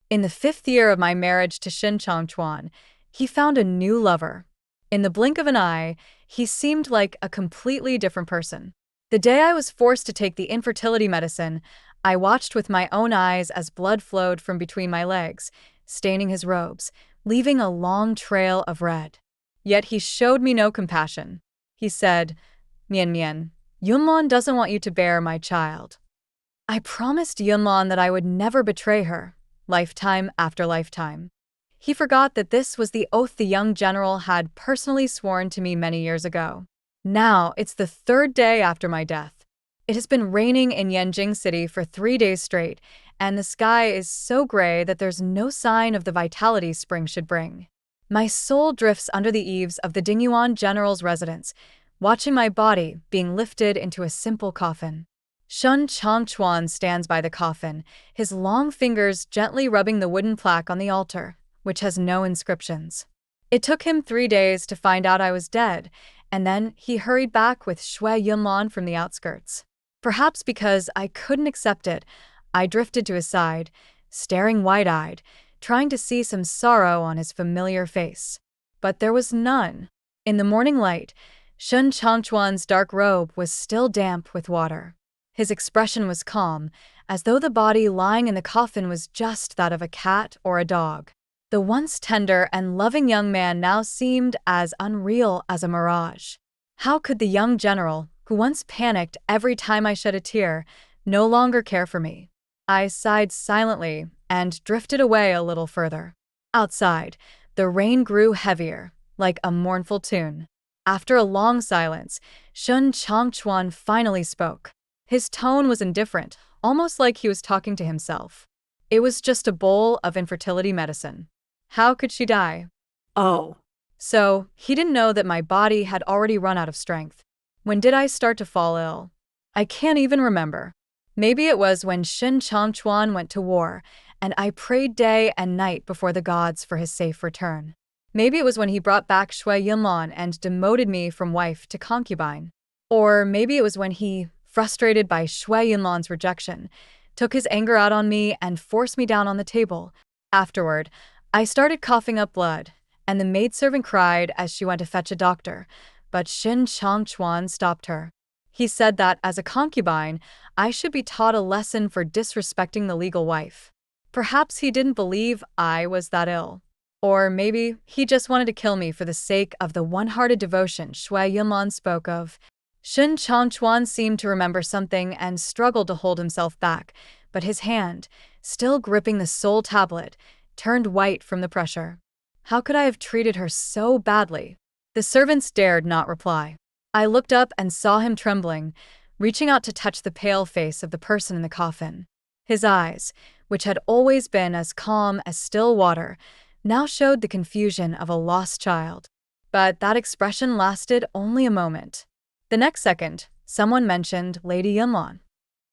In the 5th year of my marriage to Shin Changchuan, he found a new lover. In the blink of an eye, he seemed like a completely different person. The day I was forced to take the infertility medicine, I watched with my own eyes as blood flowed from between my legs, staining his robes, leaving a long trail of red. Yet he showed me no compassion. He said, "Mian Mian, Yunlon doesn't want you to bear my child." I promised Yunlon that I would never betray her, lifetime after lifetime. He forgot that this was the oath the young general had personally sworn to me many years ago. Now, it's the 3rd day after my death. It has been raining in Yanjing City for 3 days straight, and the sky is so gray that there's no sign of the vitality spring should bring. My soul drifts under the eaves of the Dingyuan general's residence, watching my body being lifted into a simple coffin. Shun Changchuan stands by the coffin, his long fingers gently rubbing the wooden plaque on the altar, which has no inscriptions. It took him 3 days to find out I was dead, and then he hurried back with Shui Yunlan from the outskirts. Perhaps because I couldn't accept it, I drifted to his side, staring wide-eyed, trying to see some sorrow on his familiar face. But there was none. In the morning light, Shun Changchuan's dark robe was still damp with water. His expression was calm, as though the body lying in the coffin was just that of a cat or a dog. The once tender and loving young man now seemed as unreal as a mirage. How could the young general, who once panicked every time I shed a tear, no longer care for me? I sighed silently and drifted away a little further. Outside, the rain grew heavier, like a mournful tune. After a long silence, Shun Changchuan finally spoke. His tone was indifferent, almost like he was talking to himself. It was just a bowl of infertility medicine. How could she die? Oh, So, he didn't know that my body had already run out of strength. When did I start to fall ill? I can't even remember. Maybe it was when Shin Changchuan went to war, and I prayed day and night before the gods for his safe return. Maybe it was when he brought back Shui Yunlan and demoted me from wife to concubine. Or maybe it was when he, frustrated by Shui Yunlan's rejection, took his anger out on me and forced me down on the table. Afterward, I started coughing up blood, and the maidservant cried as she went to fetch a doctor, but Shin Changchuan stopped her. He said that, as a concubine, I should be taught a lesson for disrespecting the legal wife. Perhaps he didn't believe I was that ill. Or maybe he just wanted to kill me for the sake of the one-hearted devotion Shui Yunlan spoke of. Shin Changchuan seemed to remember something and struggled to hold himself back, but his hand, still gripping the soul tablet, turned white from the pressure. How could I have treated her so badly? The servants dared not reply. I looked up and saw him trembling, reaching out to touch the pale face of the person in the coffin. His eyes, which had always been as calm as still water, now showed the confusion of a lost child. But that expression lasted only a moment. The next second, someone mentioned Lady Yunlan.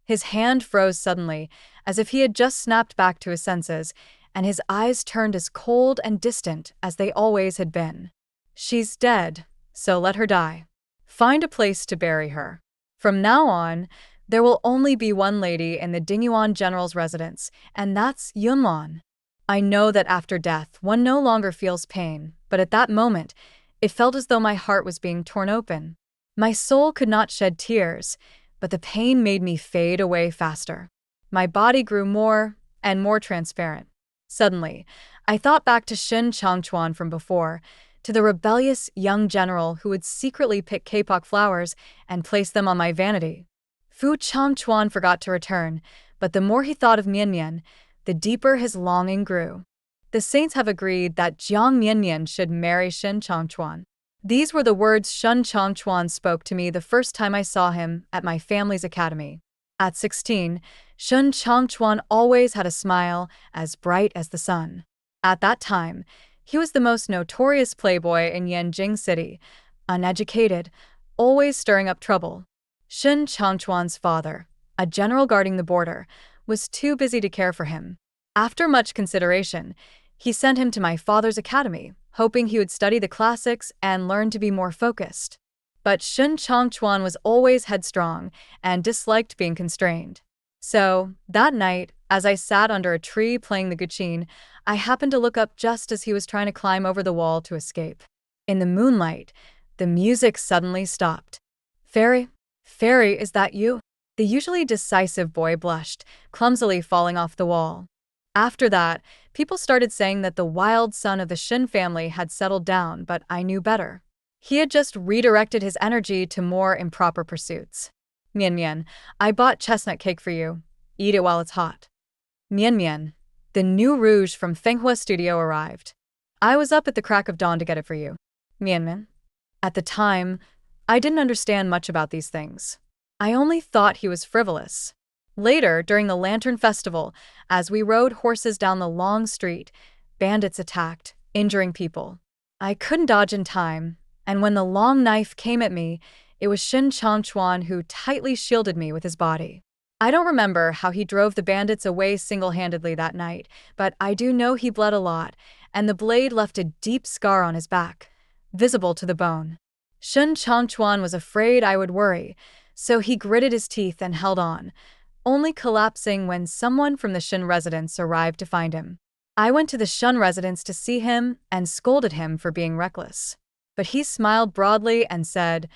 His hand froze suddenly, as if he had just snapped back to his senses, and his eyes turned as cold and distant as they always had been. She's dead, so let her die. Find a place to bury her. From now on, there will only be one lady in the Dingyuan general's residence, and that's Yunlan. I know that after death, one no longer feels pain, but at that moment, it felt as though my heart was being torn open. My soul could not shed tears, but the pain made me fade away faster. My body grew more and more transparent. Suddenly, I thought back to Shin Changchuan from before, to the rebellious young general who would secretly pick kapok flowers and place them on my vanity. Fu Changchuan forgot to return, but the more he thought of Mian Mian, the deeper his longing grew. The saints have agreed that Jiang Mian Mian should marry Shin Changchuan. These were the words Shun Changchuan spoke to me the first time I saw him at my family's academy. At 16, Shun Changchuan always had a smile as bright as the sun. At that time, he was the most notorious playboy in Yanjing City, uneducated, always stirring up trouble. Shun Changchuan's father, a general guarding the border, was too busy to care for him. After much consideration, he sent him to my father's academy, hoping he would study the classics and learn to be more focused. But Shun Changchuan was always headstrong and disliked being constrained. So, that night, as I sat under a tree playing the guqin, I happened to look up just as he was trying to climb over the wall to escape. In the moonlight, the music suddenly stopped. Fairy? Fairy, is that you? The usually decisive boy blushed, clumsily falling off the wall. After that, people started saying that the wild son of the Shin family had settled down, but I knew better. He had just redirected his energy to more improper pursuits. Mian Mian, I bought chestnut cake for you. Eat it while it's hot. Mian Mian, the new rouge from Fenghua Studio arrived. I was up at the crack of dawn to get it for you. Mian Mian. At the time, I didn't understand much about these things. I only thought he was frivolous. Later, during the Lantern Festival, as we rode horses down the long street, bandits attacked, injuring people. I couldn't dodge in time, and when the long knife came at me, it was Shin Changchuan who tightly shielded me with his body. I don't remember how he drove the bandits away single-handedly that night, but I do know he bled a lot, and the blade left a deep scar on his back, visible to the bone. Shin Changchuan was afraid I would worry, so he gritted his teeth and held on, only collapsing when someone from the Shin residence arrived to find him. I went to the Shun residence to see him and scolded him for being reckless. But he smiled broadly and said,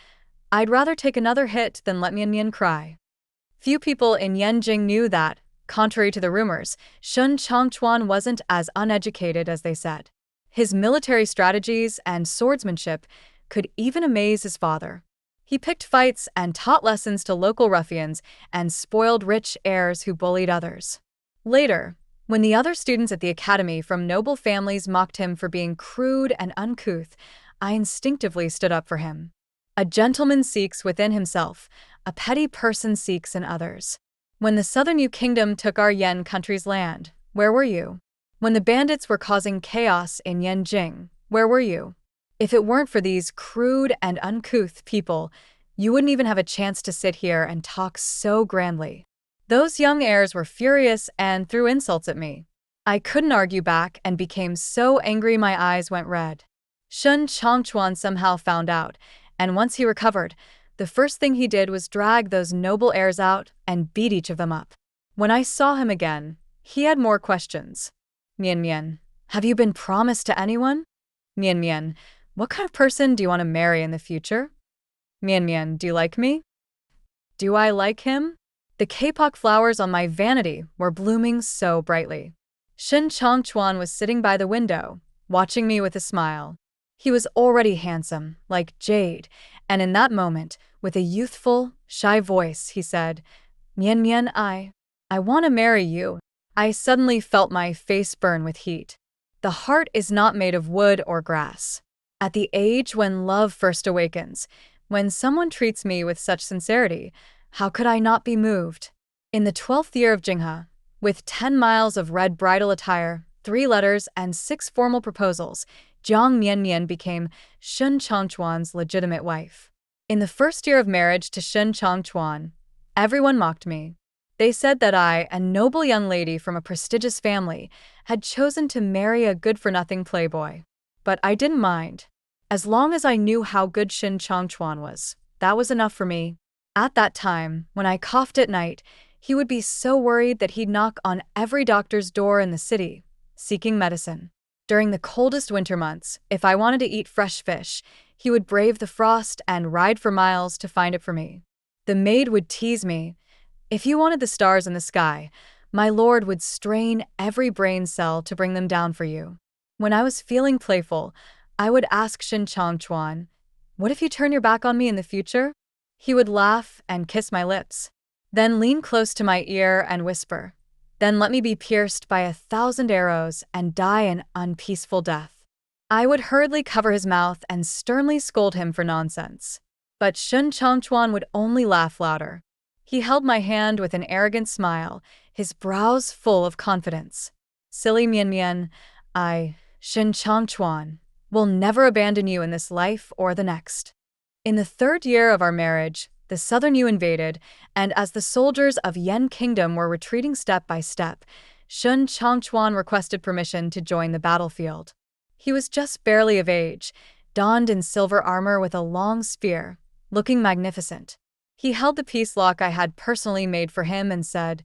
I'd rather take another hit than let Mian Mian cry. Few people in Yanjing knew that, contrary to the rumors, Shun Changchuan wasn't as uneducated as they said. His military strategies and swordsmanship could even amaze his father. He picked fights and taught lessons to local ruffians and spoiled rich heirs who bullied others. Later, when the other students at the academy from noble families mocked him for being crude and uncouth, I instinctively stood up for him. A gentleman seeks within himself, a petty person seeks in others. When the southern Yu kingdom took our Yen country's land, where were you? When the bandits were causing chaos in Yanjing, where were you? If it weren't for these crude and uncouth people, you wouldn't even have a chance to sit here and talk so grandly. Those young heirs were furious and threw insults at me. I couldn't argue back and became so angry my eyes went red. Shun Changchuan somehow found out, and once he recovered, the first thing he did was drag those noble heirs out and beat each of them up. When I saw him again, he had more questions. Mian Mian, have you been promised to anyone? Mian Mian, what kind of person do you want to marry in the future? Mian Mian, do you like me? Do I like him? The kapok flowers on my vanity were blooming so brightly. Shin Changchuan was sitting by the window, watching me with a smile. He was already handsome, like jade, and in that moment, with a youthful, shy voice, he said, Mian Mian, I want to marry you. I suddenly felt my face burn with heat. The heart is not made of wood or grass. At the age when love first awakens, when someone treats me with such sincerity, how could I not be moved? In the 12th year of Jinghe, with 10 miles of red bridal attire, 3 letters, and 6 formal proposals, Jiang Mian Mian became Shun Changchuan's legitimate wife. In the first year of marriage to Shun Changchuan, everyone mocked me. They said that I, a noble young lady from a prestigious family, had chosen to marry a good-for-nothing playboy. But I didn't mind. As long as I knew how good Shin Changchuan was, that was enough for me. At that time, when I coughed at night, he would be so worried that he'd knock on every doctor's door in the city, seeking medicine. During the coldest winter months, if I wanted to eat fresh fish, he would brave the frost and ride for miles to find it for me. The maid would tease me. If you wanted the stars in the sky, my lord would strain every brain cell to bring them down for you. When I was feeling playful, I would ask Shin Changchuan, what if you turn your back on me in the future? He would laugh and kiss my lips, then lean close to my ear and whisper, then let me be pierced by 1,000 arrows and die an unpeaceful death. I would hurriedly cover his mouth and sternly scold him for nonsense. But Shun Changchuan would only laugh louder. He held my hand with an arrogant smile, his brows full of confidence. Silly Mian Mian, Shin Changchuan, will never abandon you in this life or the next. In the 3rd year of our marriage, the southern Yu invaded, and as the soldiers of Yen Kingdom were retreating step by step, Shun Changchuan requested permission to join the battlefield. He was just barely of age, donned in silver armor with a long spear, looking magnificent. He held the peace lock I had personally made for him and said,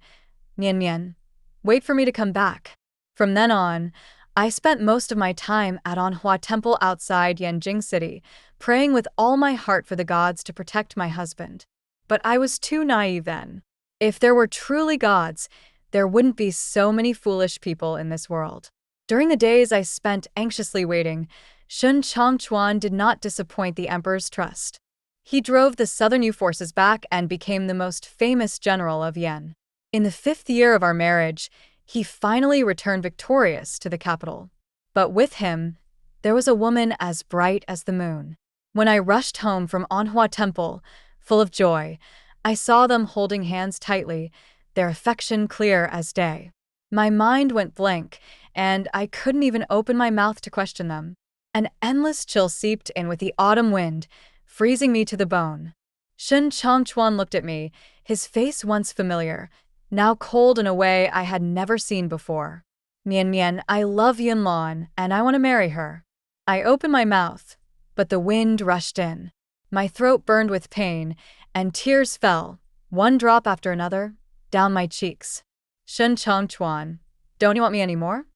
"Mian Mian, wait for me to come back." From then on, I spent most of my time at Anhua Temple outside Yanjing City, praying with all my heart for the gods to protect my husband. But I was too naive then. If there were truly gods, there wouldn't be so many foolish people in this world. During the days I spent anxiously waiting, Shun Changchuan did not disappoint the emperor's trust. He drove the southern Yu forces back and became the most famous general of Yan. In the 5th year of our marriage, he finally returned victorious to the capital. But with him, there was a woman as bright as the moon. When I rushed home from Anhua Temple, full of joy, I saw them holding hands tightly, their affection clear as day. My mind went blank, and I couldn't even open my mouth to question them. An endless chill seeped in with the autumn wind, freezing me to the bone. Shun Changchuan looked at me, his face once familiar, now cold in a way I had never seen before. "Mian Mian, I love Yunlan, and I want to marry her." I opened my mouth, but the wind rushed in. My throat burned with pain, and tears fell, one drop after another, down my cheeks. "Shun Changchuan, don't you want me anymore?"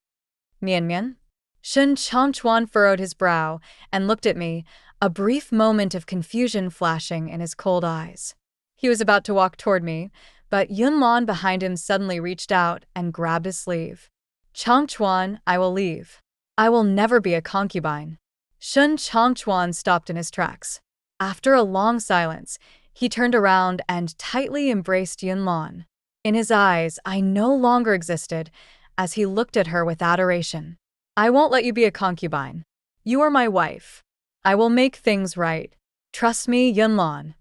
"Mian Mian?" Shun Changchuan furrowed his brow and looked at me, a brief moment of confusion flashing in his cold eyes. He was about to walk toward me, but Yunlan behind him suddenly reached out and grabbed his sleeve. "Changchuan, I will leave. I will never be a concubine." Shun Changchuan stopped in his tracks. After a long silence, he turned around and tightly embraced Yunlan. In his eyes, I no longer existed, as he looked at her with adoration. "I won't let you be a concubine. You are my wife. I will make things right. Trust me, Yunlan.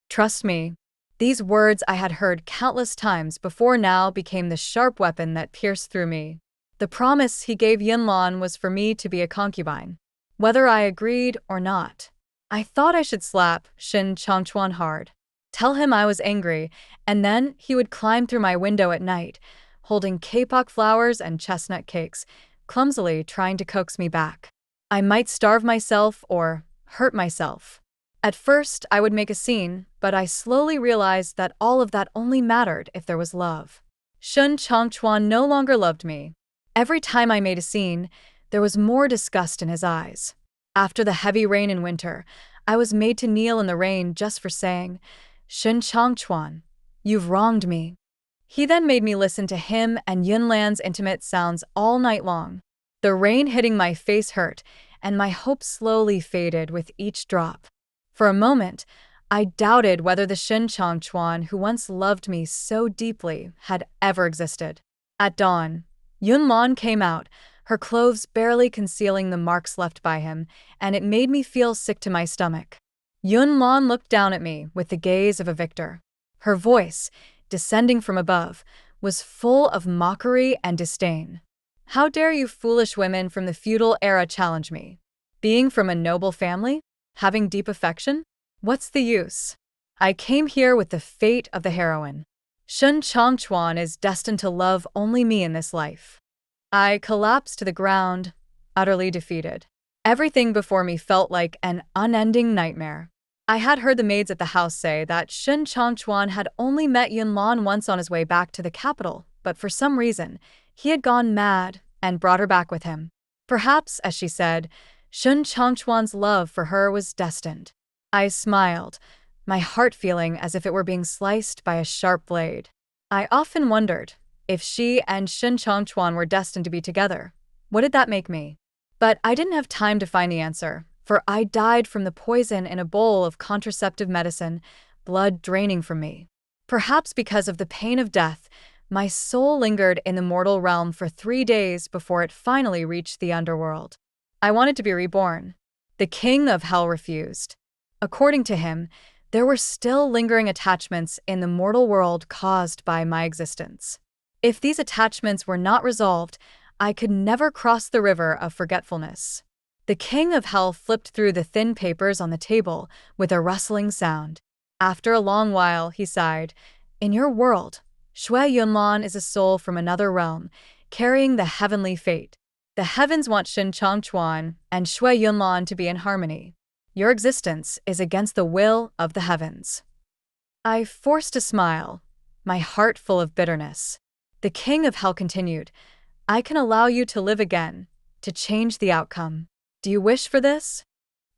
Trust me." These words I had heard countless times before now became the sharp weapon that pierced through me. The promise he gave Yunlan was for me to be a concubine, whether I agreed or not. I thought I should slap Shun Changchuan hard, tell him I was angry, and then he would climb through my window at night, holding kapok flowers and chestnut cakes, clumsily trying to coax me back. I might starve myself or hurt myself. At first, I would make a scene, but I slowly realized that all of that only mattered if there was love. Shun Changchuan no longer loved me. Every time I made a scene, there was more disgust in his eyes. After the heavy rain in winter, I was made to kneel in the rain just for saying, "Shun Changchuan, you've wronged me." He then made me listen to him and Yunlan's intimate sounds all night long. The rain hitting my face hurt, and my hope slowly faded with each drop. For a moment, I doubted whether the Shun Changchuan who once loved me so deeply had ever existed. At dawn, Yunlan came out, her clothes barely concealing the marks left by him, and it made me feel sick to my stomach. Yunlan looked down at me with the gaze of a victor. Her voice, descending from above, was full of mockery and disdain. "How dare you foolish women from the feudal era challenge me? Being from a noble family? Having deep affection? What's the use? I came here with the fate of the heroine. Shun Changchuan is destined to love only me in this life." I collapsed to the ground, utterly defeated. Everything before me felt like an unending nightmare. I had heard the maids at the house say that Shun Changchuan had only met Yunlan once on his way back to the capital, but for some reason, he had gone mad and brought her back with him. Perhaps, as she said, Shun Changchuan's love for her was destined. I smiled, my heart feeling as if it were being sliced by a sharp blade. I often wondered, if she and Shun Changchuan were destined to be together, what did that make me? But I didn't have time to find the answer, for I died from the poison in a bowl of contraceptive medicine, blood draining from me. Perhaps because of the pain of death, my soul lingered in the mortal realm for 3 days before it finally reached the underworld. I wanted to be reborn. The king of hell refused. According to him, there were still lingering attachments in the mortal world caused by my existence. If these attachments were not resolved, I could never cross the river of forgetfulness. The king of hell flipped through the thin papers on the table with a rustling sound. After a long while, he sighed, "In your world, Shui Yunlan is a soul from another realm, carrying the heavenly fate. The heavens want Shun Changchuan and Shui Yunlan to be in harmony. Your existence is against the will of the heavens." I forced a smile, my heart full of bitterness. The king of hell continued, I can allow you to live again, to change the outcome. Do you wish for this?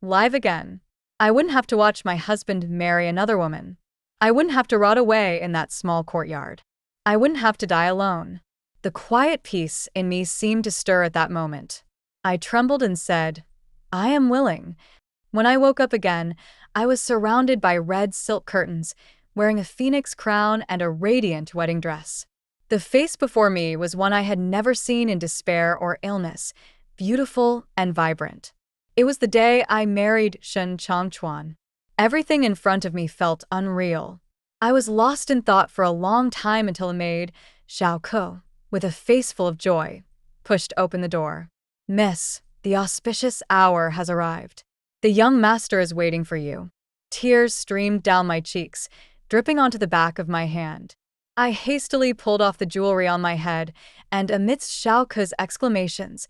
Live again. I wouldn't have to watch my husband marry another woman. I wouldn't have to rot away in that small courtyard. I wouldn't have to die alone. The quiet peace in me seemed to stir at that moment. I trembled and said, I am willing. When I woke up again, I was surrounded by red silk curtains, wearing a phoenix crown and a radiant wedding dress. The face before me was one I had never seen in despair or illness, beautiful and vibrant. It was the day I married Shen Changchuan. Everything in front of me felt unreal. I was lost in thought for a long time until a maid, Xiao Ke, with a face full of joy, pushed open the door. Miss, the auspicious hour has arrived. The young master is waiting for you. Tears streamed down my cheeks, dripping onto the back of my hand. I hastily pulled off the jewelry on my head, and amidst Xiao Ke's exclamations,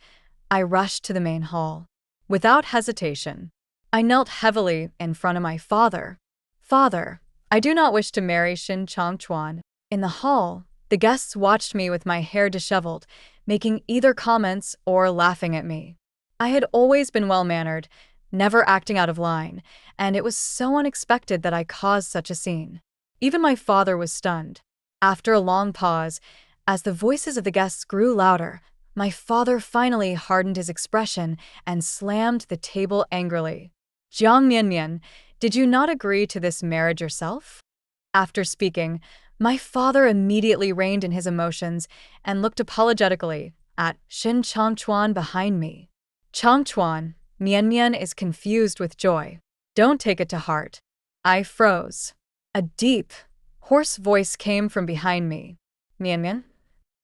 I rushed to the main hall. Without hesitation, I knelt heavily in front of my father. Father, I do not wish to marry Shin Changchuan. In the hall, the guests watched me with my hair disheveled, making either comments or laughing at me. I had always been well-mannered, never acting out of line, and it was so unexpected that I caused such a scene. Even my father was stunned. After a long pause, as the voices of the guests grew louder, my father finally hardened his expression and slammed the table angrily. Jiang Mianmian, did you not agree to this marriage yourself? After speaking, my father immediately reined in his emotions and looked apologetically at Shin Changchuan behind me. Changchuan, Mianmian is confused with joy. Don't take it to heart. I froze. A deep, hoarse voice came from behind me. Mianmian?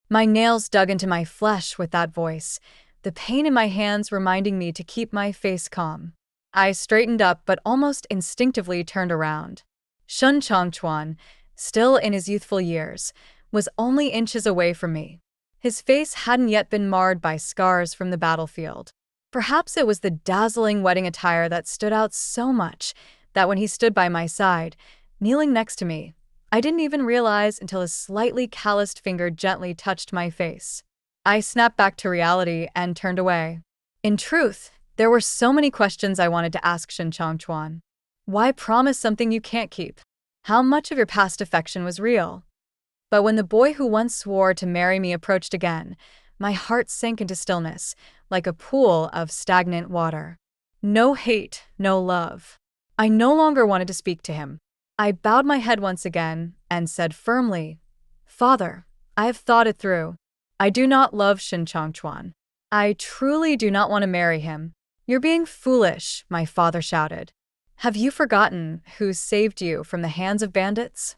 My nails dug into my flesh with that voice, the pain in my hands reminding me to keep my face calm. I straightened up but almost instinctively turned around. Shun Changchuan, still in his youthful years, was only inches away from me. His face hadn't yet been marred by scars from the battlefield. Perhaps it was the dazzling wedding attire that stood out so much that when he stood by my side, kneeling next to me, I didn't even realize until his slightly calloused finger gently touched my face. I snapped back to reality and turned away. In truth, there were so many questions I wanted to ask Shin Changchuan. Why promise something you can't keep? How much of your past affection was real? But when the boy who once swore to marry me approached again, my heart sank into stillness, like a pool of stagnant water. No hate, no love. I no longer wanted to speak to him. I bowed my head once again and said firmly, Father, I have thought it through. I do not love Shin Changchuan. I truly do not want to marry him. You're being foolish, my father shouted. Have you forgotten who saved you from the hands of bandits?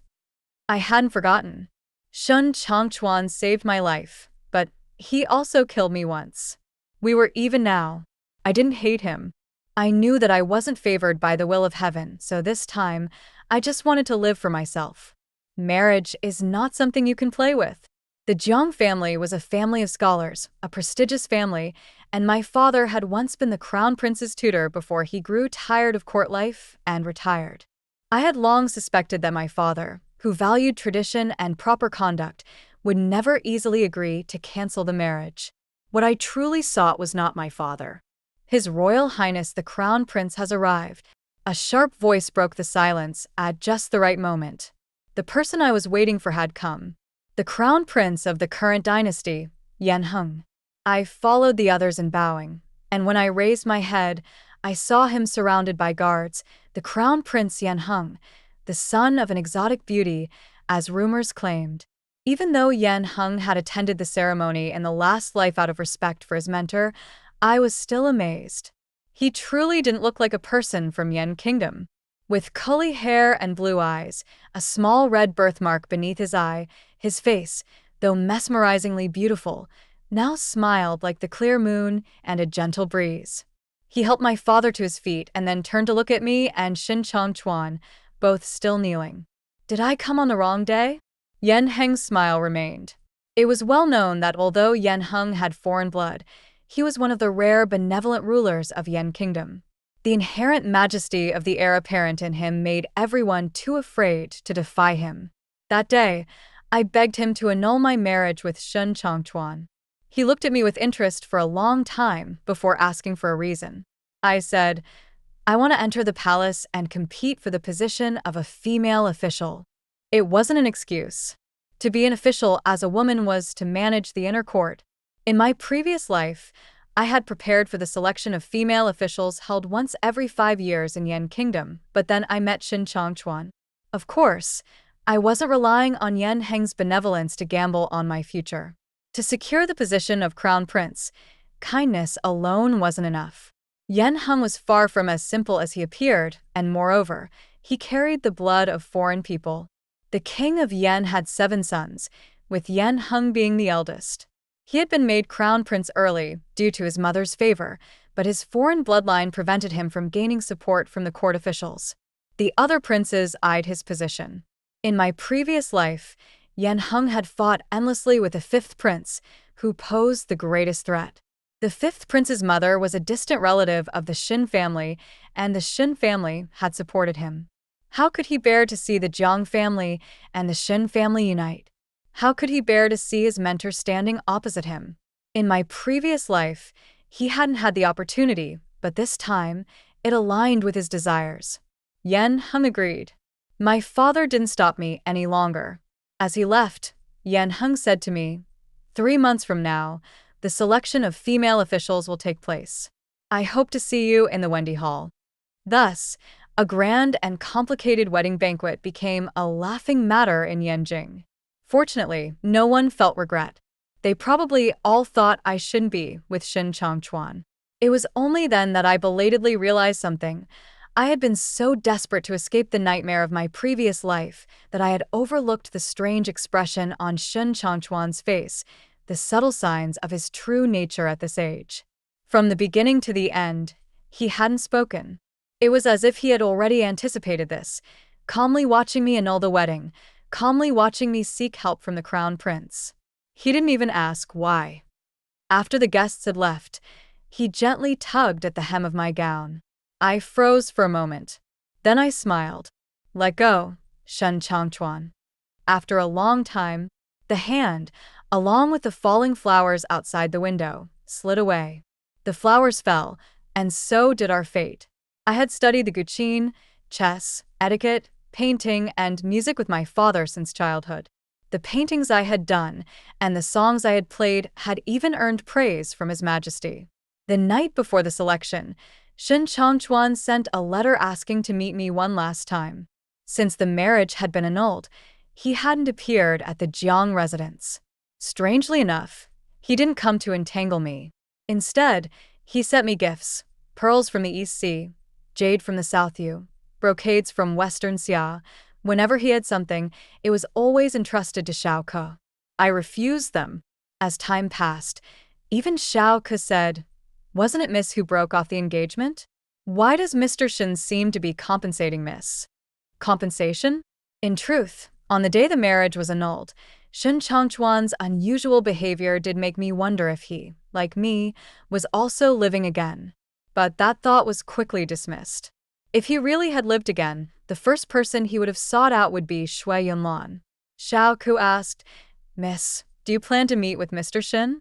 I hadn't forgotten. Shun Changchuan saved my life, but he also killed me once. We were even now. I didn't hate him. I knew that I wasn't favored by the will of heaven, so this time, I just wanted to live for myself. Marriage is not something you can play with. The Jiang family was a family of scholars, a prestigious family, and my father had once been the crown prince's tutor before he grew tired of court life and retired. I had long suspected that my father, who valued tradition and proper conduct, would never easily agree to cancel the marriage. What I truly sought was not my father. His Royal Highness the Crown Prince has arrived. A sharp voice broke the silence at just the right moment. The person I was waiting for had come. The Crown Prince of the current dynasty, Yan Heng. I followed the others in bowing, and when I raised my head, I saw him surrounded by guards, the Crown Prince Yan Heng, the son of an exotic beauty, as rumors claimed. Even though Yan Heng had attended the ceremony in the last life out of respect for his mentor, I was still amazed. He truly didn't look like a person from Yan Kingdom. With curly hair and blue eyes, a small red birthmark beneath his eye, his face, though mesmerizingly beautiful, now smiled like the clear moon and a gentle breeze. He helped my father to his feet and then turned to look at me and Shin Changchuan, both still kneeling. Did I come on the wrong day? Yan Heng's smile remained. It was well known that although Yan Heng had foreign blood, he was one of the rare benevolent rulers of Yan Kingdom. The inherent majesty of the heir apparent in him made everyone too afraid to defy him. That day, I begged him to annul my marriage with Shun Changchuan. He looked at me with interest for a long time before asking for a reason. I said, I want to enter the palace and compete for the position of a female official. It wasn't an excuse. To be an official as a woman was to manage the inner court. In my previous life, I had prepared for the selection of female officials held once every 5 years in Yan Kingdom, but then I met Shin Changchuan. Of course, I wasn't relying on Yan Heng's benevolence to gamble on my future. To secure the position of crown prince, kindness alone wasn't enough. Yan Heng was far from as simple as he appeared, and moreover, he carried the blood of foreign people. The king of Yan had 7 sons, with Yan Heng being the eldest. He had been made crown prince early due to his mother's favor, but his foreign bloodline prevented him from gaining support from the court officials. The other princes eyed his position. In my previous life, Yan Heng had fought endlessly with the 5th prince, who posed the greatest threat. The 5th prince's mother was a distant relative of the Shin family, and the Shin family had supported him. How could he bear to see the Jiang family and the Shin family unite? How could he bear to see his mentor standing opposite him? In my previous life, he hadn't had the opportunity, but this time, it aligned with his desires. Yan Heng agreed. My father didn't stop me any longer. As he left, Yan Heng said to me, 3 months from now, the selection of female officials will take place. I hope to see you in the Wendy Hall. Thus, a grand and complicated wedding banquet became a laughing matter in Yanjing. Fortunately, no one felt regret. They probably all thought I shouldn't be with Shin Changchuan. It was only then that I belatedly realized something. I had been so desperate to escape the nightmare of my previous life that I had overlooked the strange expression on Shin Changchuan's face, the subtle signs of his true nature at this age. From the beginning to the end, he hadn't spoken. It was as if he had already anticipated this, calmly watching me annul the wedding, calmly watching me seek help from the crown prince. He didn't even ask why. After the guests had left, he gently tugged at the hem of my gown. I froze for a moment. Then I smiled. Let go, Shen Changchuan. After a long time, the hand, along with the falling flowers outside the window, slid away. The flowers fell, and so did our fate. I had studied the guqin, chess, etiquette, painting, and music with my father since childhood. The paintings I had done and the songs I had played had even earned praise from His Majesty. The night before the selection, Shin Changchuan sent a letter asking to meet me one last time. Since the marriage had been annulled, he hadn't appeared at the Jiang residence. Strangely enough, he didn't come to entangle me. Instead, he sent me gifts: pearls from the East Sea, jade from the South Yu, brocades from Western Xia. Whenever he had something, it was always entrusted to Xiao Ke. I refused them. As time passed, even Xiao Ke said, "Wasn't it Miss who broke off the engagement? Why does Mr. Shin seem to be compensating Miss?" Compensation? In truth, on the day the marriage was annulled, Shin Changchuan's unusual behavior did make me wonder if he, like me, was also living again. But that thought was quickly dismissed. If he really had lived again, the first person he would have sought out would be Shui Yunlan. Xiao Ku asked, "Miss, do you plan to meet with Mr. Shin?"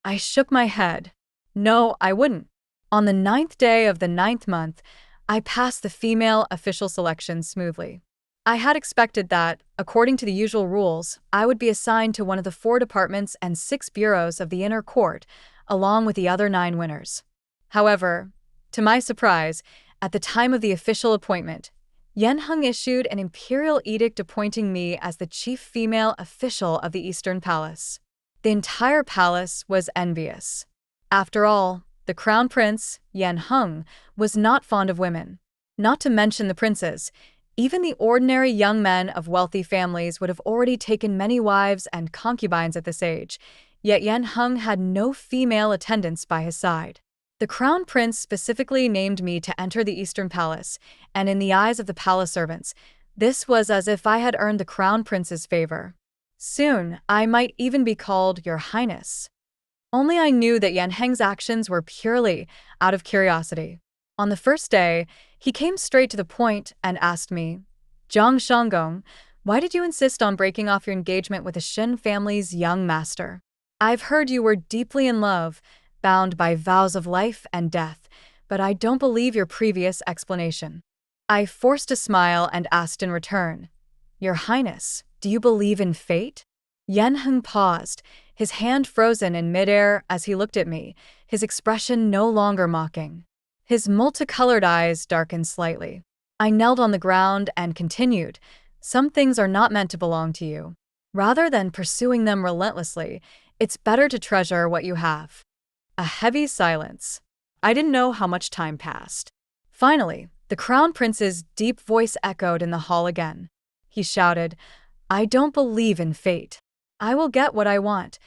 I shook my head. No, I wouldn't. On the 9th day of the 9th month, I passed the female official selection smoothly. I had expected that, according to the usual rules, I would be assigned to one of the 4 departments and 6 bureaus of the inner court, along with the other 9 winners. However, to my surprise, at the time of the official appointment, Yan Heng issued an imperial edict appointing me as the chief female official of the Eastern Palace. The entire palace was envious. After all, the crown prince, Yan Heng, was not fond of women. Not to mention the princes, even the ordinary young men of wealthy families would have already taken many wives and concubines at this age, yet Yan Heng had no female attendants by his side. The crown prince specifically named me to enter the Eastern Palace, and in the eyes of the palace servants, this was as if I had earned the crown prince's favor. Soon, I might even be called Your Highness. Only I knew that Yan Heng's actions were purely out of curiosity. On the first day, he came straight to the point and asked me, Zhang Shanggong, why did you insist on breaking off your engagement with the Shin family's young master? I've heard you were deeply in love, bound by vows of life and death, but I don't believe your previous explanation. I forced a smile and asked in return, Your Highness, do you believe in fate? Yan Heng paused, his hand frozen in midair as he looked at me, his expression no longer mocking. His multicolored eyes darkened slightly. I knelt on the ground and continued, Some things are not meant to belong to you. Rather than pursuing them relentlessly, it's better to treasure what you have. A heavy silence. I didn't know how much time passed. Finally, the Crown Prince's deep voice echoed in the hall again. He shouted, I don't believe in fate. I will get what I want,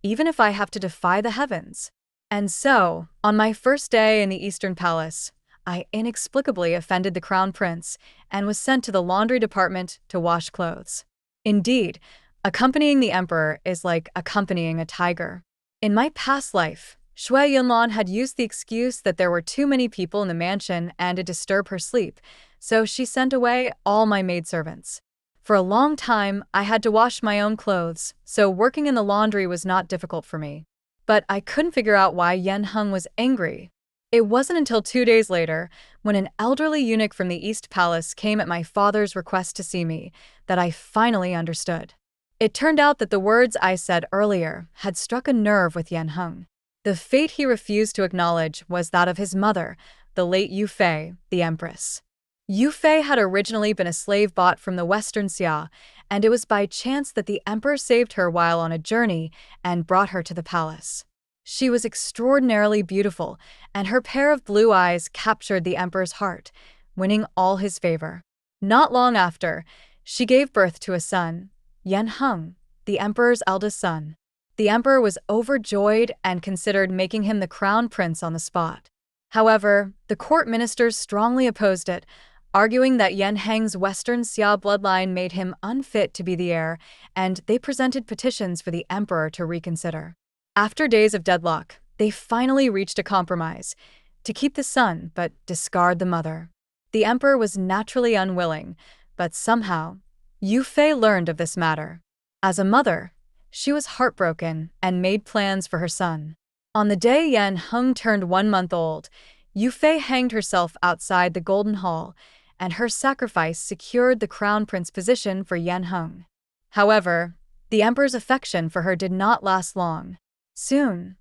even if I have to defy the heavens. And so, on my first day in the Eastern Palace, I inexplicably offended the Crown Prince and was sent to the laundry department to wash clothes. Indeed, accompanying the emperor is like accompanying a tiger. In my past life, Shui Yunlan had used the excuse that there were too many people in the mansion and to disturb her sleep, so she sent away all my maidservants. For a long time, I had to wash my own clothes, so working in the laundry was not difficult for me. But I couldn't figure out why Yan Heng was angry. It wasn't until 2 days later, when an elderly eunuch from the East Palace came at my father's request to see me, that I finally understood. It turned out that the words I said earlier had struck a nerve with Yan Heng. The fate he refused to acknowledge was that of his mother, the late Yu Fei, the Empress. Yu Fei had originally been a slave bought from the Western Xia, and it was by chance that the emperor saved her while on a journey and brought her to the palace. She was extraordinarily beautiful, and her pair of blue eyes captured the emperor's heart, winning all his favor. Not long after, she gave birth to a son, Yan Heng, the emperor's eldest son. The emperor was overjoyed and considered making him the crown prince on the spot. However, the court ministers strongly opposed it, arguing that Yan Heng's Western Xia bloodline made him unfit to be the heir, and they presented petitions for the emperor to reconsider. After days of deadlock, they finally reached a compromise, to keep the son but discard the mother. The emperor was naturally unwilling, but somehow, Yu Fei learned of this matter. As a mother, she was heartbroken and made plans for her son. On the day Yan Heng turned 1 month old, Yu Fei hanged herself outside the Golden Hall, and her sacrifice secured the crown prince position for Yan Heng. However, the emperor's affection for her did not last long. Soon,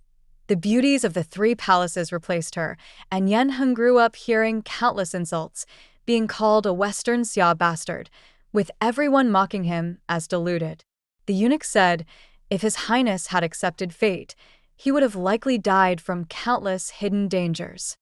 the beauties of the 3 palaces replaced her, and Yan Heng grew up hearing countless insults, being called a Western Xia bastard, with everyone mocking him as deluded. The eunuch said, if His Highness had accepted fate, he would have likely died from countless hidden dangers.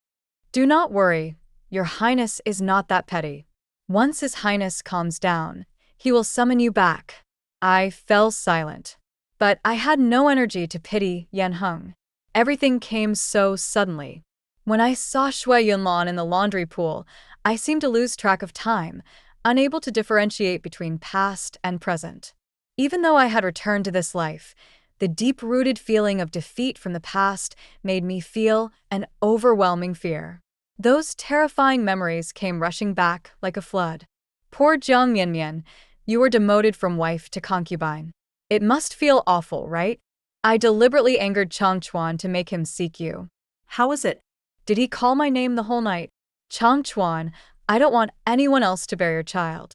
Do not worry, Your Highness is not that petty. Once His Highness calms down, he will summon you back. I fell silent. But I had no energy to pity Yan Heng. Everything came so suddenly. When I saw Shui Yunlan in the laundry pool, I seemed to lose track of time, unable to differentiate between past and present. Even though I had returned to this life, the deep-rooted feeling of defeat from the past made me feel an overwhelming fear. Those terrifying memories came rushing back like a flood. Poor Jiang Mianmian, you were demoted from wife to concubine. It must feel awful, right? I deliberately angered Chang Chuan to make him seek you. How is it? Did he call my name the whole night? Chang Chuan, I don't want anyone else to bear your child.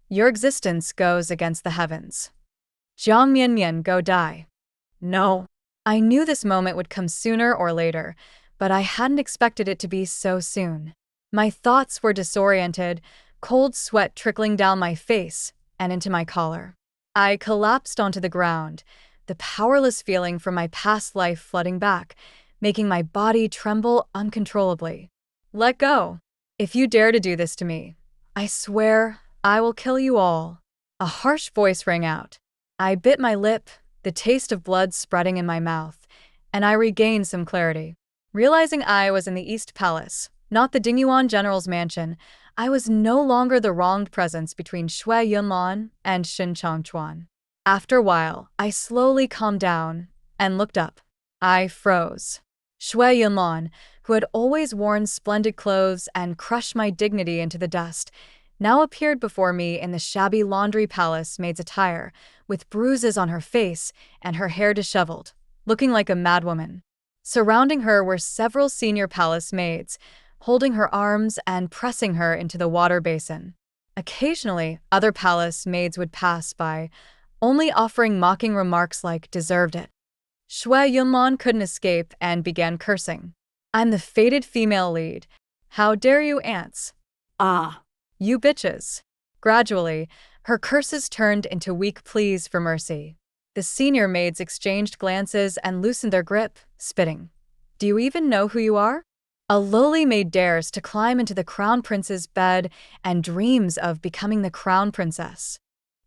Your existence goes against the heavens. Jiang Mianmian, go die. No. I knew this moment would come sooner or later, but I hadn't expected it to be so soon. My thoughts were disoriented, cold sweat trickling down my face and into my collar. I collapsed onto the ground, the powerless feeling from my past life flooding back, making my body tremble uncontrollably. Let go. If you dare to do this to me, I swear I will kill you all. A harsh voice rang out. I bit my lip, the taste of blood spreading in my mouth, and I regained some clarity. Realizing I was in the East Palace, not the Dingyuan General's mansion, I was no longer the wronged presence between Shui Yunlan and Shin Changchuan. After a while, I slowly calmed down and looked up. I froze. Shui Yunlan, who had always worn splendid clothes and crushed my dignity into the dust, now appeared before me in the shabby laundry palace maid's attire, with bruises on her face and her hair disheveled, looking like a madwoman. Surrounding her were several senior palace maids, holding her arms and pressing her into the water basin. Occasionally, other palace maids would pass by, only offering mocking remarks like "deserved it." Shui Yunlan couldn't escape and began cursing. "I'm the fated female lead. How dare you ants? Ah, You bitches." Gradually, her curses turned into weak pleas for mercy. The senior maids exchanged glances and loosened their grip, spitting. "Do you even know who you are?" A lowly maid dares to climb into the crown prince's bed and dreams of becoming the crown princess.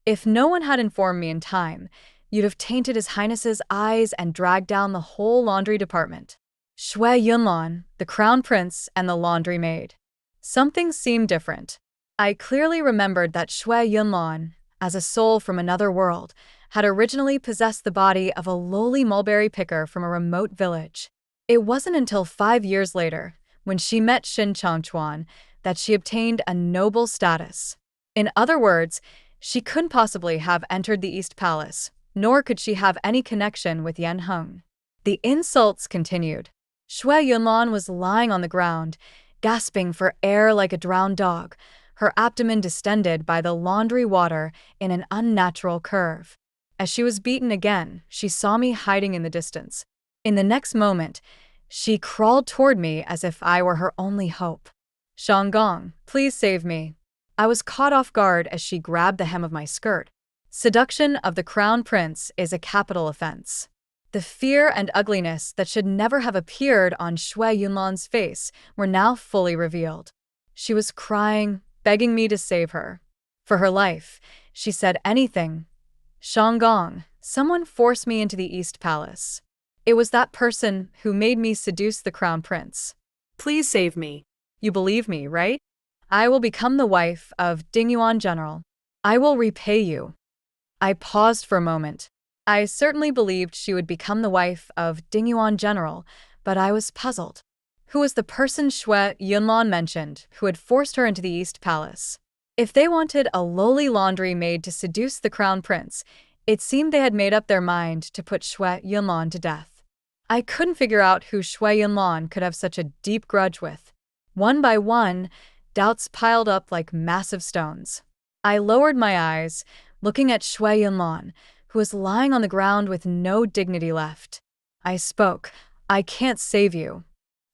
If no one had informed me in time, you'd have tainted His Highness's eyes and dragged down the whole laundry department. Shui Yunlan, the crown prince, and the laundry maid. Something seemed different. I clearly remembered that Shui Yunlan, as a soul from another world, had originally possessed the body of a lowly mulberry picker from a remote village. It wasn't until 5 years later, when she met Shin Changchuan, that she obtained a noble status. In other words, she couldn't possibly have entered the East Palace, nor could she have any connection with Yan Heng. The insults continued. Shui Yunlan was lying on the ground, gasping for air like a drowned dog, her abdomen distended by the laundry water in an unnatural curve. As she was beaten again, she saw me hiding in the distance. In the next moment, she crawled toward me as if I were her only hope. "Shanggong, please save me." I was caught off guard as she grabbed the hem of my skirt. Seduction of the crown prince is a capital offense. The fear and ugliness that should never have appeared on Shui Yunlan's face were now fully revealed. She was crying, begging me to save her. For her life, she said anything. "Shanggong, someone forced me into the East Palace. It was that person who made me seduce the crown prince. please save me. You believe me, right? I will become the wife of Dingyuan General. I will repay you." I paused for a moment. I certainly believed she would become the wife of Dingyuan General, but I was puzzled. Who was the person Shui Yunlan mentioned who had forced her into the East Palace? If they wanted a lowly laundry maid to seduce the crown prince, it seemed they had made up their mind to put Shui Yunlan to death. I couldn't figure out who Shui Yunlan could have such a deep grudge with. One by one, doubts piled up like massive stones. I lowered my eyes, looking at Shui Yunlan, who was lying on the ground with no dignity left. I spoke. "I can't save you."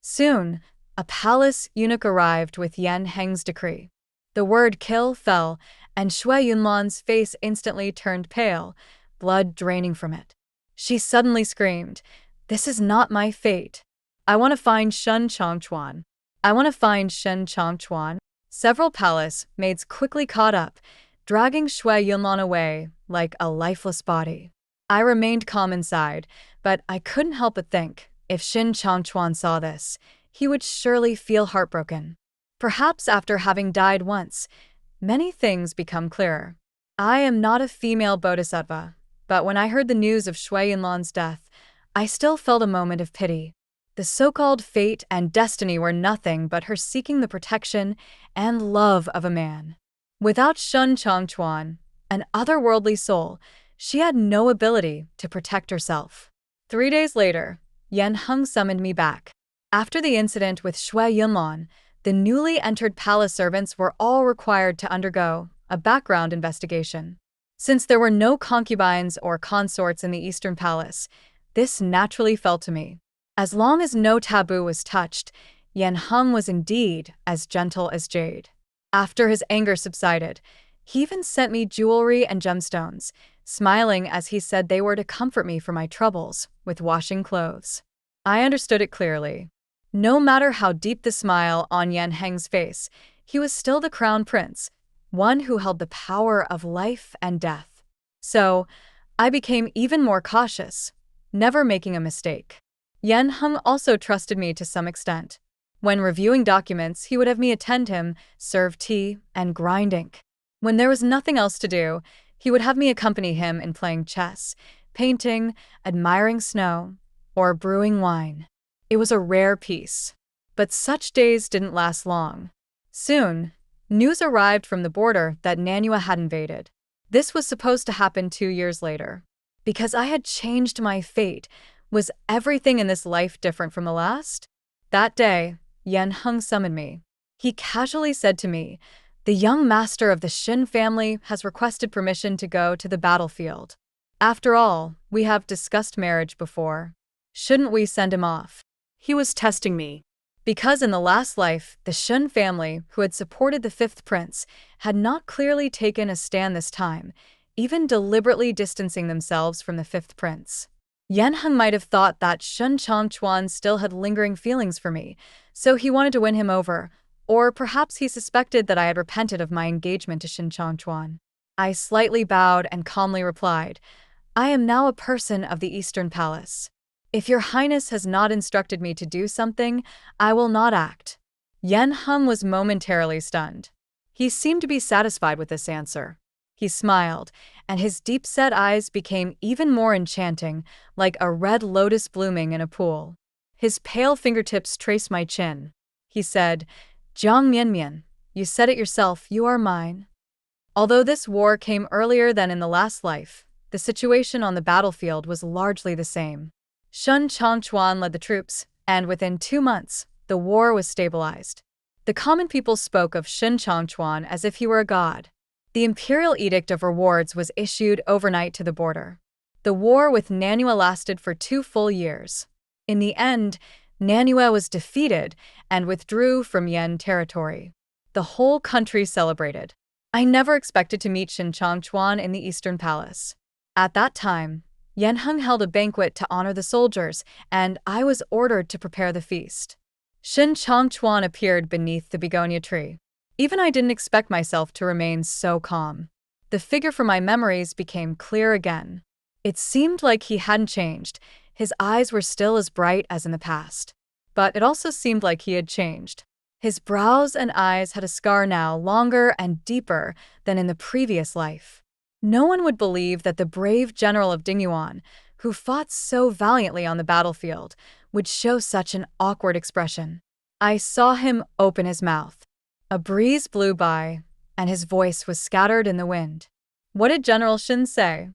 Soon, a palace eunuch arrived with Yan Heng's decree. The word "kill" fell, and Shui Yunlan's face instantly turned pale, blood draining from it. She suddenly screamed, "This is not my fate. I want to find Shen Changchuan. I want to find Shen Changchuan." Several palace maids quickly caught up, dragging Shui Yunlan away like a lifeless body. I remained calm inside, but I couldn't help but think, if Shin Changchuan saw this, he would surely feel heartbroken. Perhaps after having died once, many things become clearer. I am not a female bodhisattva, but when I heard the news of Shui Yunlan's death, I still felt a moment of pity. The so-called fate and destiny were nothing but her seeking the protection and love of a man. Without Shen Changchuan, an otherworldly soul, she had no ability to protect herself. 3 days later, Yan Heng summoned me back. After the incident with Shui Yunlan, the newly entered palace servants were all required to undergo a background investigation. Since there were no concubines or consorts in the Eastern Palace, this naturally fell to me. As long as no taboo was touched, Yan Heng was indeed as gentle as jade. After his anger subsided, he even sent me jewelry and gemstones, smiling as he said they were to comfort me for my troubles with washing clothes. I understood it clearly. No matter how deep the smile on Yan Heng's face, he was still the crown prince, one who held the power of life and death. So, I became even more cautious, never making a mistake. Yan Heng also trusted me to some extent. When reviewing documents, he would have me attend him, serve tea, and grind ink. When there was nothing else to do, he would have me accompany him in playing chess, painting, admiring snow, or brewing wine. It was a rare peace. But such days didn't last long. Soon, news arrived from the border that Nanyue had invaded. This was supposed to happen 2 years later. Because I had changed my fate, was everything in this life different from the last? That day, Yan Heng summoned me. He casually said to me, "The young master of the Shin family has requested permission to go to the battlefield. After all, we have discussed marriage before. Shouldn't we send him off?" He was testing me. Because in the last life, the Shun family, who had supported the fifth prince, had not clearly taken a stand this time, even deliberately distancing themselves from the fifth prince. Yan Heng might have thought that Shun Changchuan still had lingering feelings for me, so he wanted to win him over, or perhaps he suspected that I had repented of my engagement to Shun Changchuan. I slightly bowed and calmly replied, "I am now a person of the Eastern Palace. If your highness has not instructed me to do something, I will not act." Yan Heng was momentarily stunned. He seemed to be satisfied with this answer. He smiled, and his deep-set eyes became even more enchanting, like a red lotus blooming in a pool. His pale fingertips traced my chin. He said, "Jiang Mianmian, you said it yourself, you are mine." Although this war came earlier than in the last life, the situation on the battlefield was largely the same. Shun Changchuan led the troops, and within 2 months, the war was stabilized. The common people spoke of Shun Changchuan as if he were a god. The imperial edict of rewards was issued overnight to the border. The war with Nanyue lasted for 2 full years. In the end, Nanyue was defeated and withdrew from Yan territory. The whole country celebrated. I never expected to meet Shun Changchuan in the Eastern Palace. At that time, Yan Heng held a banquet to honor the soldiers, and I was ordered to prepare the feast. Shun Changchuan appeared beneath the begonia tree. Even I didn't expect myself to remain so calm. The figure from my memories became clear again. It seemed like he hadn't changed. His eyes were still as bright as in the past. But it also seemed like he had changed. His brows and eyes had a scar now longer and deeper than in the previous life. No one would believe that the brave general of Dingyuan, who fought so valiantly on the battlefield, would show such an awkward expression. I saw him open his mouth. A breeze blew by, and his voice was scattered in the wind. What did General Shin say?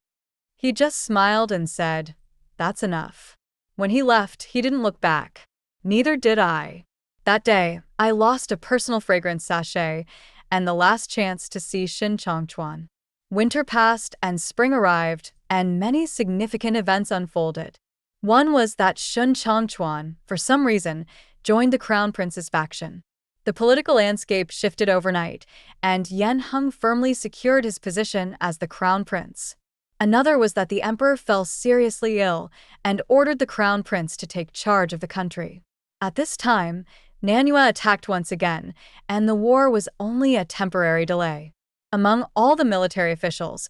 He just smiled and said, "That's enough." When he left, he didn't look back. Neither did I. That day, I lost a personal fragrance sachet and the last chance to see Shun Changchuan. Winter passed and spring arrived, and many significant events unfolded. One was that Shun Changchuan, for some reason, joined the Crown Prince's faction. The political landscape shifted overnight, and Yan Heng firmly secured his position as the Crown Prince. Another was that the Emperor fell seriously ill and ordered the Crown Prince to take charge of the country. At this time, Nanyue attacked once again, and the war was only a temporary delay. Among all the military officials,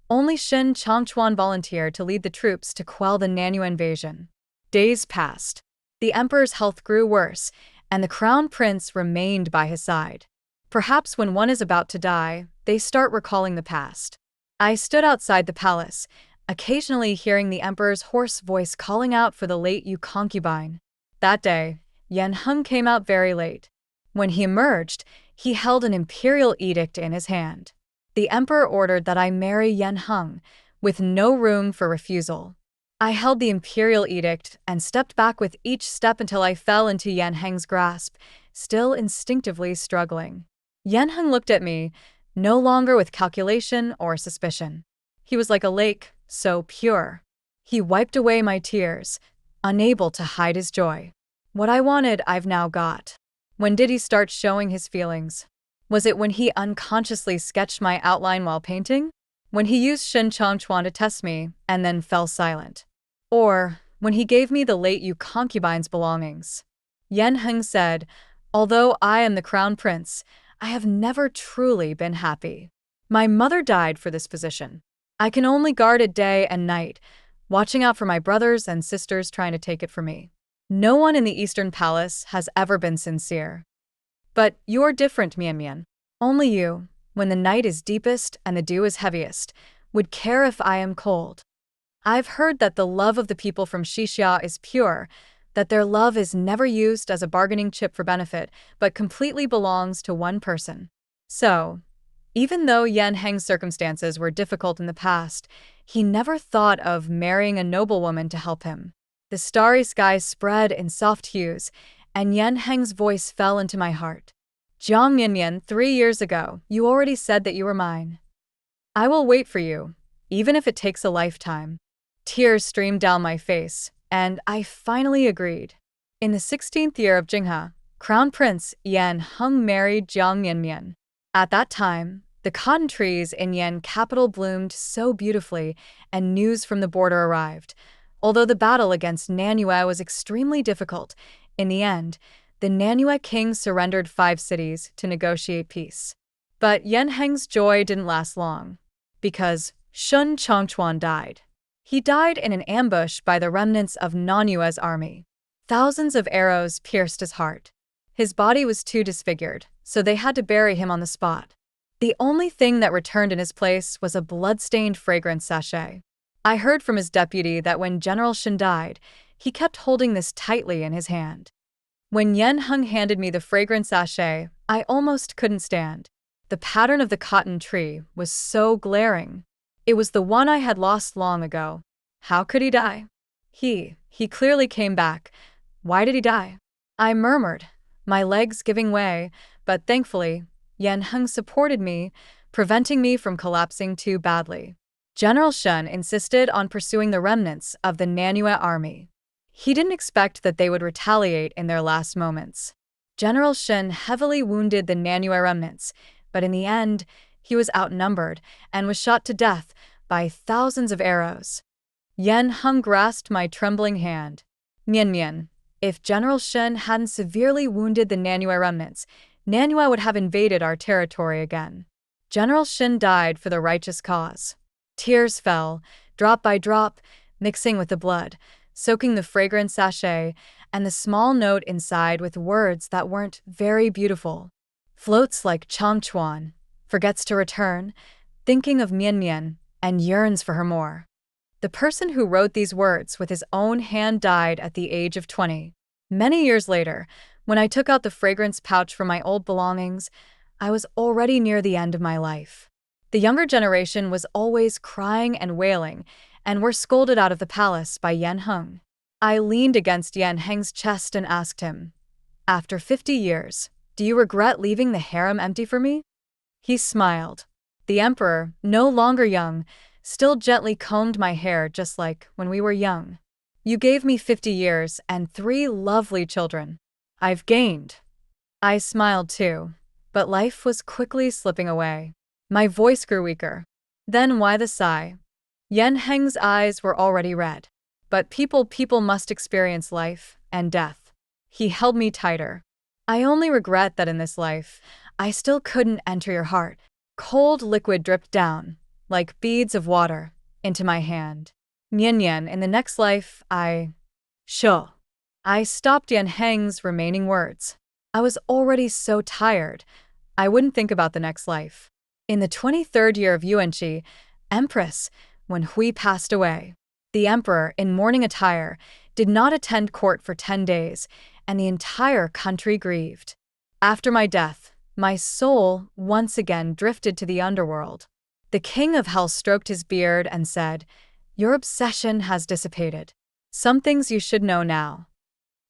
only Shun Changchuan volunteered to lead the troops to quell the Nanyue invasion. Days passed. The emperor's health grew worse, and the crown prince remained by his side. Perhaps when one is about to die, they start recalling the past. I stood outside the palace, occasionally hearing the emperor's hoarse voice calling out for the late Yu concubine. That day, Yan Heng came out very late. When he emerged, he held an imperial edict in his hand. The emperor ordered that I marry Yan Heng, with no room for refusal. I held the imperial edict and stepped back with each step until I fell into Yan Heng's grasp, still instinctively struggling. Yan Heng looked at me, no longer with calculation or suspicion. He was like a lake, so pure. He wiped away my tears, unable to hide his joy. What I wanted, I've now got. When did he start showing his feelings? Was it when he unconsciously sketched my outline while painting? When he used Shun Changchuan to test me and then fell silent? Or when he gave me the late Yu concubine's belongings? Yan Heng said, "Although I am the crown prince, I have never truly been happy. My mother died for this position. I can only guard it day and night, watching out for my brothers and sisters trying to take it from me. No one in the Eastern Palace has ever been sincere. But you're different, Mian Mian. Only you, when the night is deepest and the dew is heaviest, would care if I am cold. I've heard that the love of the people from Xixia is pure, that their love is never used as a bargaining chip for benefit, but completely belongs to one person. So, even though Yan Heng's circumstances were difficult in the past, he never thought of marrying a noblewoman to help him. The starry sky spread in soft hues, and Yan Heng's voice fell into my heart. Jiang Mianmian, 3 years ago, you already said that you were mine. I will wait for you, even if it takes a lifetime. Tears streamed down my face, and I finally agreed. In the 16th year of Jinghe, Crown Prince Yan Heng married Jiang Mianmian. At that time, the cotton trees in Yan capital bloomed so beautifully, and news from the border arrived. Although the battle against Nanyue was extremely difficult, in the end, the Nanyue king surrendered 5 cities to negotiate peace. But Yan Heng's joy didn't last long, because Shun Changchuan died. He died in an ambush by the remnants of Nanyue's army. Thousands of arrows pierced his heart. His body was too disfigured, so they had to bury him on the spot. The only thing that returned in his place was a blood-stained fragrance sachet. I heard from his deputy that when General Shen died, he kept holding this tightly in his hand. When Yan Heng handed me the fragrance sachet, I almost couldn't stand. The pattern of the cotton tree was so glaring. It was the one I had lost long ago. How could he die? He clearly came back. Why did he die? I murmured, my legs giving way, but thankfully, Yan Heng supported me, preventing me from collapsing too badly. General Shen insisted on pursuing the remnants of the Nanyue army. He didn't expect that they would retaliate in their last moments. General Shen heavily wounded the Nanyue remnants, but in the end, he was outnumbered and was shot to death by thousands of arrows. Yan Heng grasped my trembling hand. Mianmian, if General Shen hadn't severely wounded the Nanyue remnants, Nanyue would have invaded our territory again. General Shen died for the righteous cause. Tears fell, drop by drop, mixing with the blood, soaking the fragrant sachet and the small note inside with words that weren't very beautiful. Floats like Changchuan, forgets to return, thinking of Mianmian, and yearns for her more. The person who wrote these words with his own hand died at the age of 20. Many years later, when I took out the fragrance pouch from my old belongings, I was already near the end of my life. The younger generation was always crying and wailing, and were scolded out of the palace by Yan Heng. I leaned against Yan Heng's chest and asked him, after 50 years, do you regret leaving the harem empty for me? He smiled. The emperor, no longer young, still gently combed my hair just like when we were young. You gave me 50 years and 3 lovely children. I've gained. I smiled too, but life was quickly slipping away. My voice grew weaker. Then why the sigh? Yan Heng's eyes were already red. But people must experience life and death. He held me tighter. I only regret that in this life, I still couldn't enter your heart. Cold liquid dripped down, like beads of water, into my hand. Mianmian, in the next life, Sure. I stopped Yan Heng's remaining words. I was already so tired, I wouldn't think about the next life. In the 23rd year of Yuanqi, Empress, when Hui passed away, the emperor, in mourning attire, did not attend court for 10 days, and the entire country grieved. After my death, my soul once again drifted to the underworld. The king of hell stroked his beard and said, "Your obsession has dissipated. Some things you should know now."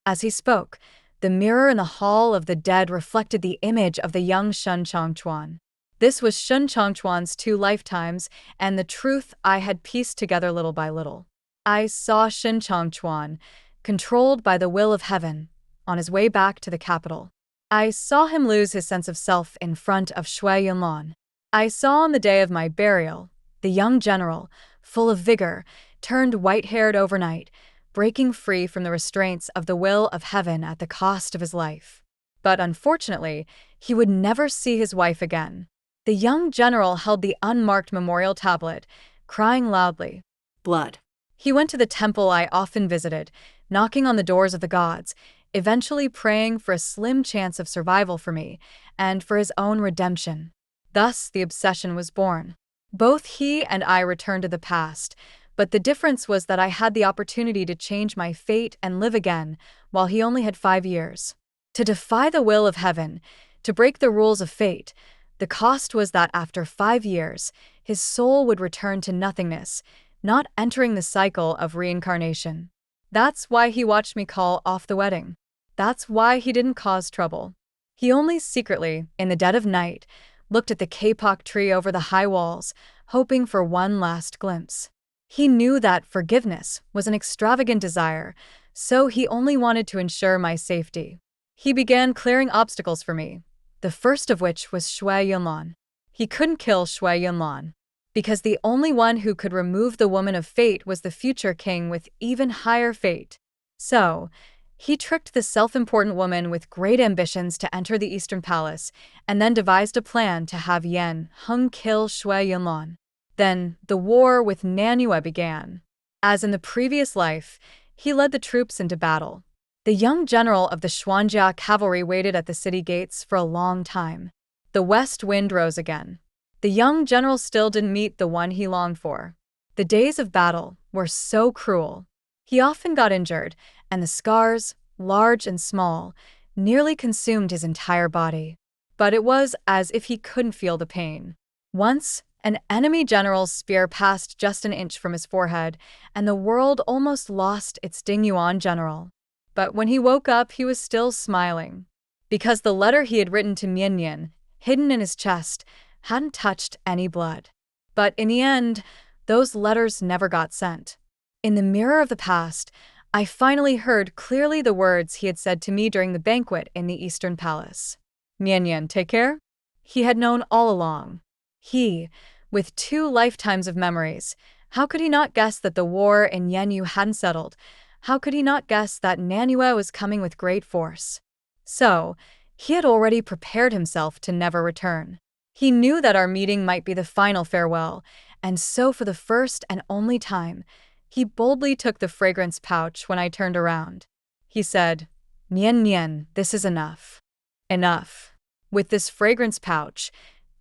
As he spoke, the mirror in the hall of the dead reflected the image of the young Shun Changchuan. This was Shun Changchuan's 2 lifetimes, and the truth I had pieced together little by little. I saw Shun Changchuan, controlled by the will of heaven, on his way back to the capital. I saw him lose his sense of self in front of Shui Yunlan. I saw on the day of my burial, the young general, full of vigor, turned white-haired overnight, breaking free from the restraints of the will of heaven at the cost of his life. But unfortunately, he would never see his wife again. The young general held the unmarked memorial tablet, crying loudly, Blood. He went to the temple I often visited, knocking on the doors of the gods, eventually praying for a slim chance of survival for me, and for his own redemption. Thus the obsession was born. Both he and I returned to the past, But the difference was that I had the opportunity to change my fate and live again, while he only had 5 years. To defy the will of heaven, to break the rules of fate, the cost was that after 5 years, his soul would return to nothingness, not entering the cycle of reincarnation. That's why he watched me call off the wedding. That's why he didn't cause trouble. He only secretly, in the dead of night, looked at the kapok tree over the high walls, hoping for one last glimpse. He knew that forgiveness was an extravagant desire, so he only wanted to ensure my safety. He began clearing obstacles for me, the first of which was Shui Yunlan. He couldn't kill Shui Yunlan, because the only one who could remove the woman of fate was the future king with even higher fate. So, he tricked the self-important woman with great ambitions to enter the Eastern Palace, and then devised a plan to have Yan Heng kill Shui Yunlan. Then, the war with Nanyue began. As in the previous life, he led the troops into battle. The young general of the Xuanjia cavalry waited at the city gates for a long time. The west wind rose again. The young general still didn't meet the one he longed for. The days of battle were so cruel. He often got injured, and the scars, large and small, nearly consumed his entire body. But it was as if he couldn't feel the pain. Once, an enemy general's spear passed just an inch from his forehead, and the world almost lost its Dingyuan general. But when he woke up, he was still smiling. Because the letter he had written to Mianyan, hidden in his chest, hadn't touched any blood. But in the end, those letters never got sent. In the mirror of the past, I finally heard clearly the words he had said to me during the banquet in the Eastern Palace. Mianyan, take care? He had known all along. He, with 2 lifetimes of memories, how could he not guess that the war in Yanyu hadn't settled? How could he not guess that Nanyue was coming with great force? So, he had already prepared himself to never return. He knew that our meeting might be the final farewell, and so for the first and only time, he boldly took the fragrance pouch when I turned around. He said, "Nian Nian, this is enough. Enough." With this fragrance pouch,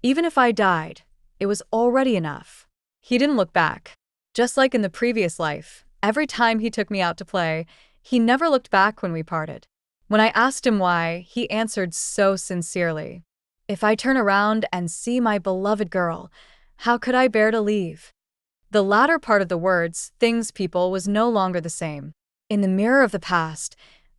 even if I died, it was already enough. He didn't look back. Just like in the previous life, every time he took me out to play, he never looked back when we parted. When I asked him why, he answered so sincerely, "If I turn around and see my beloved girl, how could I bear to leave?" The latter part of the words, "things people," was no longer the same. In the mirror of the past,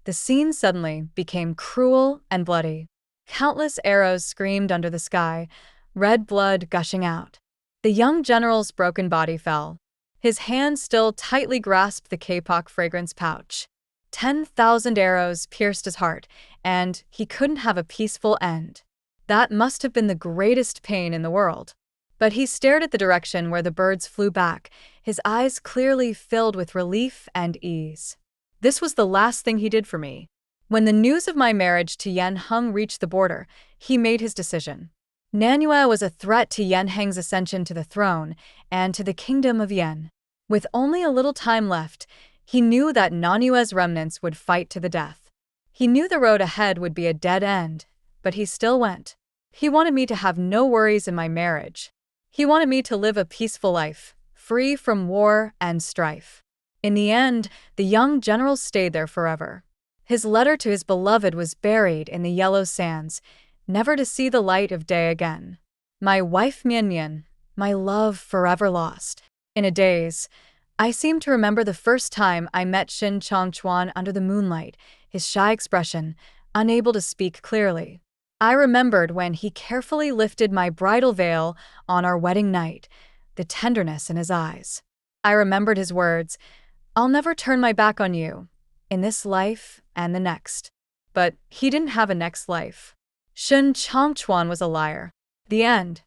the scene suddenly became cruel and bloody. Countless arrows screamed under the sky, red blood gushing out. The young general's broken body fell. His hand still tightly grasped the kapok fragrance pouch. 10,000 arrows pierced his heart, and he couldn't have a peaceful end. That must have been the greatest pain in the world. But he stared at the direction where the birds flew back, his eyes clearly filled with relief and ease. This was the last thing he did for me. When the news of my marriage to Yan Heng reached the border, he made his decision. Nanyue was a threat to Yan Heng's ascension to the throne and to the kingdom of Yan. With only a little time left, he knew that Nanyue's remnants would fight to the death. He knew the road ahead would be a dead end, but he still went. He wanted me to have no worries in my marriage. He wanted me to live a peaceful life, free from war and strife. In the end, the young general stayed there forever. His letter to his beloved was buried in the yellow sands, never to see the light of day again. My wife Mianyan, my love forever lost. In a daze, I seemed to remember the first time I met Xin Chongchuan under the moonlight, his shy expression, unable to speak clearly. I remembered when he carefully lifted my bridal veil on our wedding night, the tenderness in his eyes. I remembered his words, "I'll never turn my back on you, in this life and the next." But he didn't have a next life. Xin Chongchuan was a liar. The end.